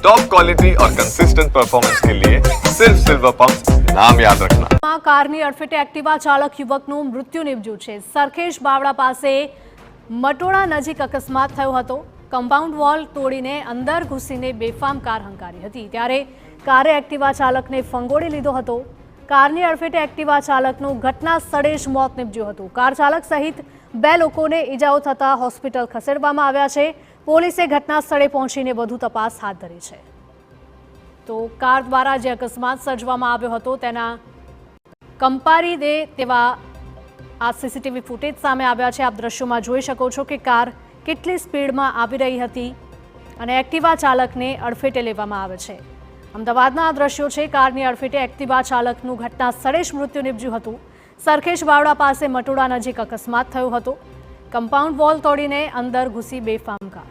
Top quality और consistent performance के लिए सिर्फ सिल्वर पंप नाम याद रखना। કારની અડફેટે એક્ટિવા ચાલક યુવકનું મૃત્યુ નિપજ્યું છે। સરખેજ બાવડા પાસે મટોડા નજીક અકસ્માત થયો હતો। કમ્પાઉન્ડ વોલ તોડીને અંદર ઘૂસીને બેફામ કાર હંકારી હતી, ત્યારે કારે એક્ટિવા ચાલકને ફંગોળી લીધો હતો। કારની અડફેટે એક્ટિવા ચાલકનું ઘટના સ્થળે જ મોત નિપજ્યું હતું। કાર ચાલક સહિત 2 લોકોને ઈજાઓ થતા હોસ્પિટલ ખસેડવામાં આવ્યા છે। પોલીસે ઘટના સ્થળે પહોંચીને વધુ તપાસ હાથ ધરી છે। તો કાર દ્વારા જે અકસ્માત સર્જવામાં આવ્યો હતો તેના કંપારી દે તેવા આ સીસીટીવી ફૂટેજ સામે આવ્યા છે। આપ દ્રશ્યોમાં જોઈ શકો છો કે કાર કેટલી સ્પીડમાં આવી રહી હતી અને એક્ટિવા ચાલકને અડફેટે લેવામાં આવે છે। અમદાવાદના આ દ્રશ્યો છે। કારની અડફેટે એક્ટિવા ચાલકનું ઘટના સ્થળે જ મૃત્યુ નિપજ્યું હતું। સરખેજ બાવડા પાસે મટોડા નજીક અકસ્માત થયો હતો। કમ્પાઉન્ડ વોલ તોડીને અંદર ઘૂસી બેફામ કાર।